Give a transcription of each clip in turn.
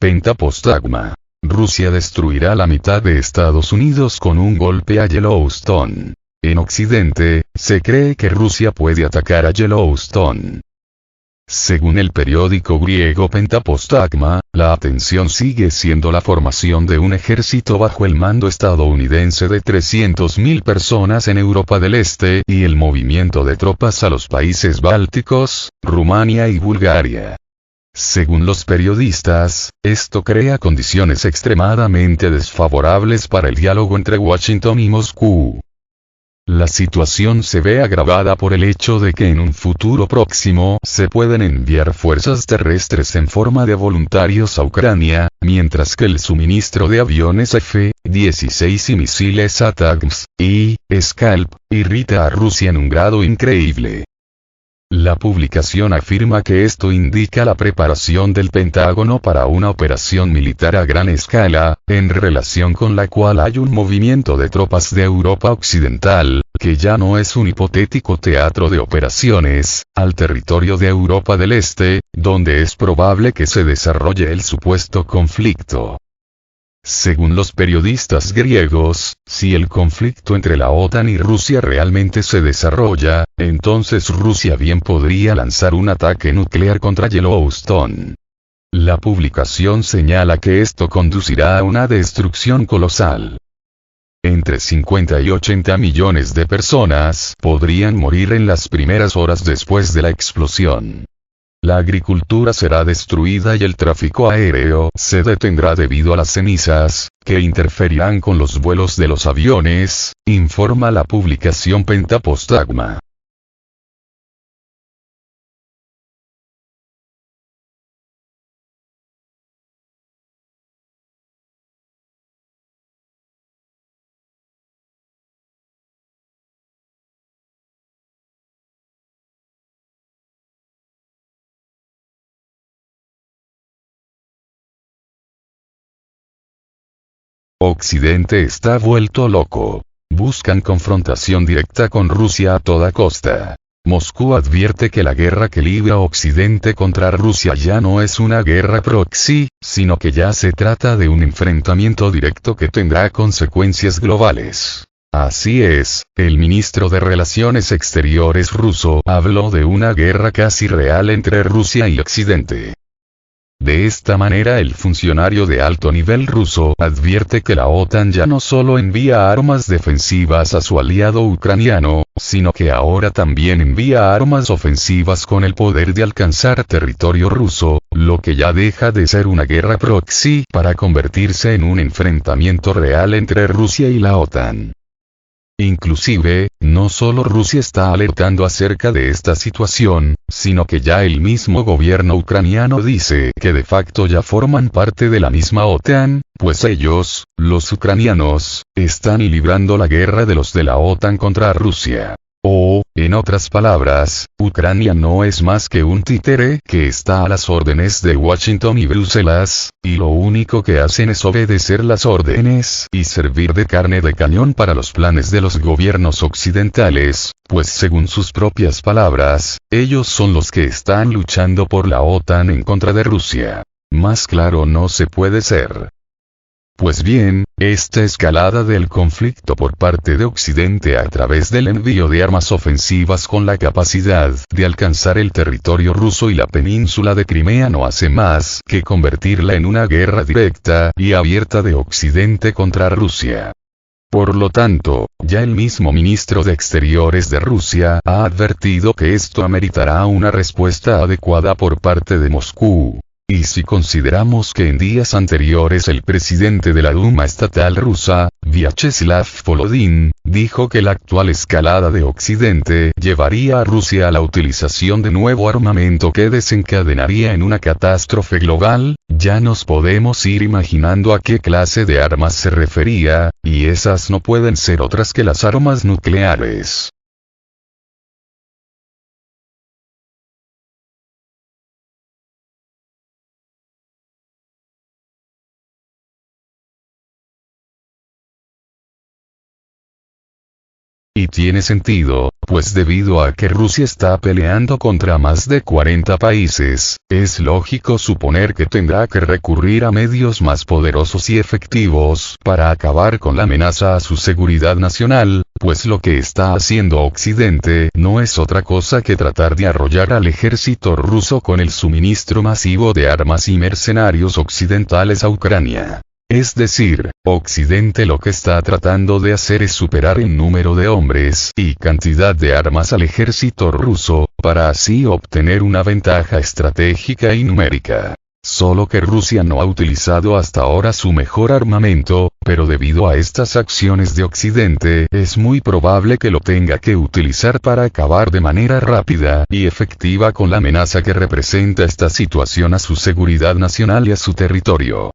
Pentapostagma. Rusia destruirá la mitad de Estados Unidos con un golpe a Yellowstone. En Occidente, se cree que Rusia puede atacar a Yellowstone. Según el periódico griego Pentapostagma, la atención sigue siendo la formación de un ejército bajo el mando estadounidense de 300.000 personas en Europa del Este y el movimiento de tropas a los países bálticos, Rumania y Bulgaria. Según los periodistas, esto crea condiciones extremadamente desfavorables para el diálogo entre Washington y Moscú. La situación se ve agravada por el hecho de que en un futuro próximo se pueden enviar fuerzas terrestres en forma de voluntarios a Ucrania, mientras que el suministro de aviones F-16 y misiles ATACMS y Scalp irrita a Rusia en un grado increíble. La publicación afirma que esto indica la preparación del Pentágono para una operación militar a gran escala, en relación con la cual hay un movimiento de tropas de Europa Occidental, que ya no es un hipotético teatro de operaciones, al territorio de Europa del Este, donde es probable que se desarrolle el supuesto conflicto. Según los periodistas griegos, si el conflicto entre la OTAN y Rusia realmente se desarrolla, entonces Rusia bien podría lanzar un ataque nuclear contra Yellowstone. La publicación señala que esto conducirá a una destrucción colosal. Entre 50 y 80 millones de personas podrían morir en las primeras horas después de la explosión. La agricultura será destruida y el tráfico aéreo se detendrá debido a las cenizas, que interferirán con los vuelos de los aviones, informa la publicación Pentapostagma. Occidente está vuelto loco. Buscan confrontación directa con Rusia a toda costa. Moscú advierte que la guerra que libra Occidente contra Rusia ya no es una guerra proxy, sino que ya se trata de un enfrentamiento directo que tendrá consecuencias globales. Así es, el ministro de Relaciones Exteriores ruso habló de una guerra casi real entre Rusia y Occidente. De esta manera el funcionario de alto nivel ruso advierte que la OTAN ya no solo envía armas defensivas a su aliado ucraniano, sino que ahora también envía armas ofensivas con el poder de alcanzar territorio ruso, lo que ya deja de ser una guerra proxy para convertirse en un enfrentamiento real entre Rusia y la OTAN. Inclusive, no solo Rusia está alertando acerca de esta situación, sino que ya el mismo gobierno ucraniano dice que de facto ya forman parte de la misma OTAN, pues ellos, los ucranianos, están librando la guerra de los de la OTAN contra Rusia. O, en otras palabras, Ucrania no es más que un títere que está a las órdenes de Washington y Bruselas, y lo único que hacen es obedecer las órdenes y servir de carne de cañón para los planes de los gobiernos occidentales, pues según sus propias palabras, ellos son los que están luchando por la OTAN en contra de Rusia. Más claro no se puede ser. Pues bien, esta escalada del conflicto por parte de Occidente a través del envío de armas ofensivas con la capacidad de alcanzar el territorio ruso y la península de Crimea no hace más que convertirla en una guerra directa y abierta de Occidente contra Rusia. Por lo tanto, ya el mismo ministro de Exteriores de Rusia ha advertido que esto ameritará una respuesta adecuada por parte de Moscú. Y si consideramos que en días anteriores el presidente de la Duma estatal rusa, Vyacheslav Volodin, dijo que la actual escalada de Occidente llevaría a Rusia a la utilización de nuevo armamento que desencadenaría en una catástrofe global, ya nos podemos ir imaginando a qué clase de armas se refería, y esas no pueden ser otras que las armas nucleares. Y tiene sentido, pues debido a que Rusia está peleando contra más de 40 países, es lógico suponer que tendrá que recurrir a medios más poderosos y efectivos para acabar con la amenaza a su seguridad nacional, pues lo que está haciendo Occidente no es otra cosa que tratar de arrollar al ejército ruso con el suministro masivo de armas y mercenarios occidentales a Ucrania. Es decir, Occidente lo que está tratando de hacer es superar en número de hombres y cantidad de armas al ejército ruso, para así obtener una ventaja estratégica y numérica. Solo que Rusia no ha utilizado hasta ahora su mejor armamento, pero debido a estas acciones de Occidente es muy probable que lo tenga que utilizar para acabar de manera rápida y efectiva con la amenaza que representa esta situación a su seguridad nacional y a su territorio.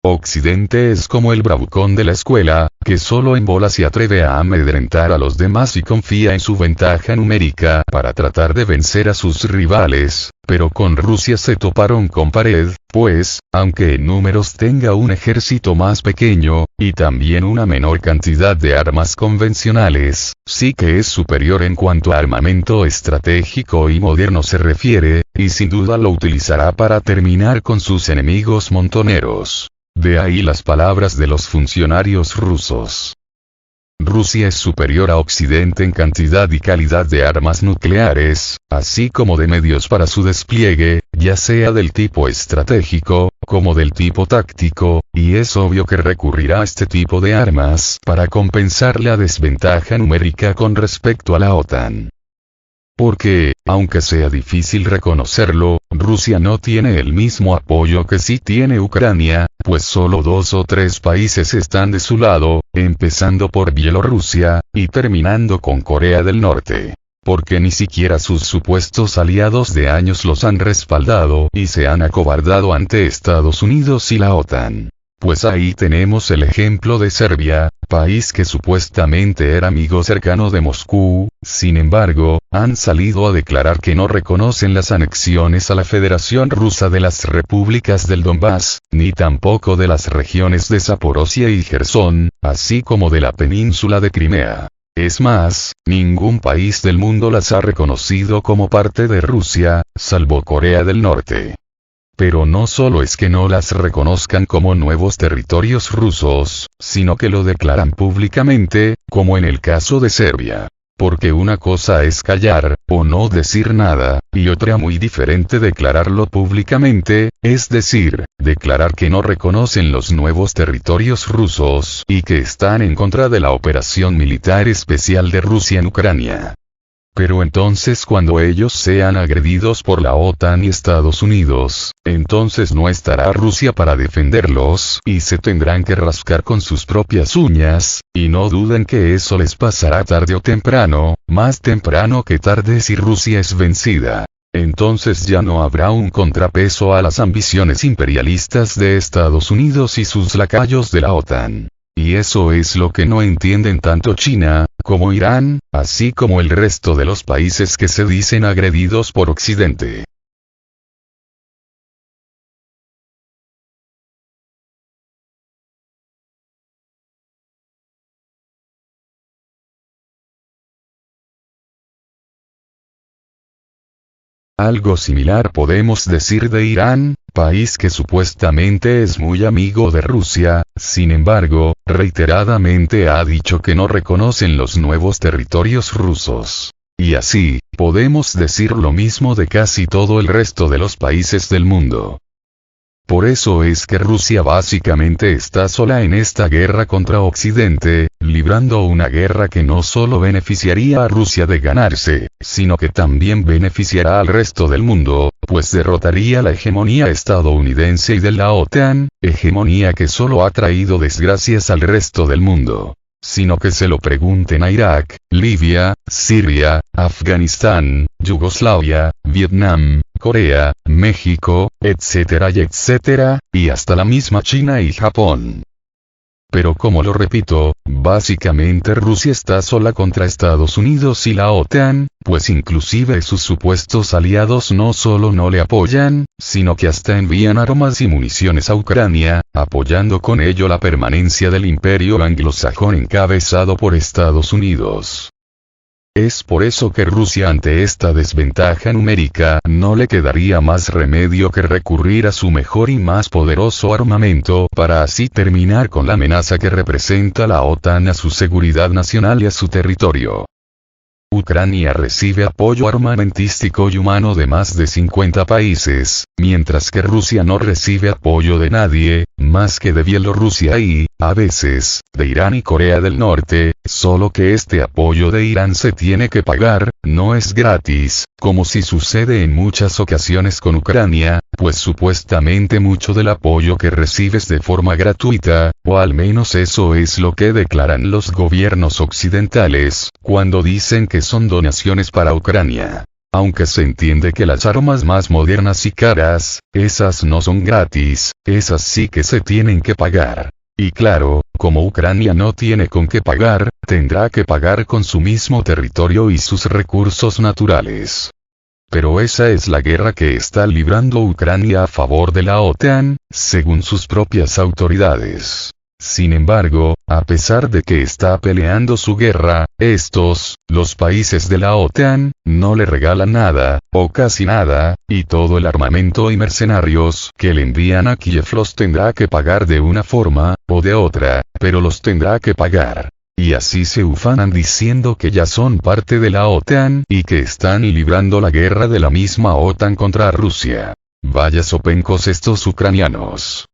Occidente es como el bravucón de la escuela, que solo en bola se atreve a amedrentar a los demás y confía en su ventaja numérica para tratar de vencer a sus rivales, pero con Rusia se toparon con pared, pues, aunque en números tenga un ejército más pequeño, y también una menor cantidad de armas convencionales, sí que es superior en cuanto a armamento estratégico y moderno se refiere, y sin duda lo utilizará para terminar con sus enemigos montoneros. De ahí las palabras de los funcionarios rusos. Rusia es superior a Occidente en cantidad y calidad de armas nucleares, así como de medios para su despliegue, ya sea del tipo estratégico, como del tipo táctico, y es obvio que recurrirá a este tipo de armas para compensar la desventaja numérica con respecto a la OTAN. Porque, aunque sea difícil reconocerlo, Rusia no tiene el mismo apoyo que sí tiene Ucrania, pues solo 2 o 3 países están de su lado, empezando por Bielorrusia, y terminando con Corea del Norte. Porque ni siquiera sus supuestos aliados de años los han respaldado y se han acobardado ante Estados Unidos y la OTAN. Pues ahí tenemos el ejemplo de Serbia, país que supuestamente era amigo cercano de Moscú, sin embargo, han salido a declarar que no reconocen las anexiones a la Federación Rusa de las repúblicas del Donbass, ni tampoco de las regiones de Zaporozhia y Jersón, así como de la península de Crimea. Es más, ningún país del mundo las ha reconocido como parte de Rusia, salvo Corea del Norte. Pero no solo es que no las reconozcan como nuevos territorios rusos, sino que lo declaran públicamente, como en el caso de Serbia. Porque una cosa es callar, o no decir nada, y otra muy diferente declararlo públicamente, es decir, declarar que no reconocen los nuevos territorios rusos y que están en contra de la operación militar especial de Rusia en Ucrania. Pero entonces cuando ellos sean agredidos por la OTAN y Estados Unidos, entonces no estará Rusia para defenderlos y se tendrán que rascar con sus propias uñas, y no duden que eso les pasará tarde o temprano, más temprano que tarde si Rusia es vencida. Entonces ya no habrá un contrapeso a las ambiciones imperialistas de Estados Unidos y sus lacayos de la OTAN. Y eso es lo que no entienden tanto China, como Irán, así como el resto de los países que se dicen agredidos por Occidente. Algo similar podemos decir de Irán, país que supuestamente es muy amigo de Rusia, sin embargo, reiteradamente ha dicho que no reconocen los nuevos territorios rusos. Y así, podemos decir lo mismo de casi todo el resto de los países del mundo. Por eso es que Rusia básicamente está sola en esta guerra contra Occidente, librando una guerra que no solo beneficiaría a Rusia de ganarse, sino que también beneficiará al resto del mundo, pues derrotaría la hegemonía estadounidense y de la OTAN, hegemonía que solo ha traído desgracias al resto del mundo. Sino que se lo pregunten a Irak, Libia, Siria, Afganistán, Yugoslavia, Vietnam, Corea, México, etcétera, y hasta la misma China y Japón. Pero como lo repito, básicamente Rusia está sola contra Estados Unidos y la OTAN, pues inclusive sus supuestos aliados no solo no le apoyan, sino que hasta envían armas y municiones a Ucrania, apoyando con ello la permanencia del imperio anglosajón encabezado por Estados Unidos. Es por eso que Rusia ante esta desventaja numérica no le quedaría más remedio que recurrir a su mejor y más poderoso armamento para así terminar con la amenaza que representa la OTAN a su seguridad nacional y a su territorio. Ucrania recibe apoyo armamentístico y humano de más de 50 países, mientras que Rusia no recibe apoyo de nadie, más que de Bielorrusia y, a veces, de Irán y Corea del Norte, solo que este apoyo de Irán se tiene que pagar, no es gratis, como si sucede en muchas ocasiones con Ucrania, pues supuestamente mucho del apoyo que recibes de forma gratuita, o al menos eso es lo que declaran los gobiernos occidentales, cuando dicen que son donaciones para Ucrania. Aunque se entiende que las armas más modernas y caras, esas no son gratis, esas sí que se tienen que pagar. Y claro, como Ucrania no tiene con qué pagar, tendrá que pagar con su mismo territorio y sus recursos naturales. Pero esa es la guerra que está librando Ucrania a favor de la OTAN, según sus propias autoridades. Sin embargo, a pesar de que está peleando su guerra, los países de la OTAN, no le regalan nada, o casi nada, y todo el armamento y mercenarios que le envían a Kiev los tendrá que pagar de una forma, o de otra, pero los tendrá que pagar. Y así se ufanan diciendo que ya son parte de la OTAN y que están librando la guerra de la misma OTAN contra Rusia. Vaya sopencos estos ucranianos.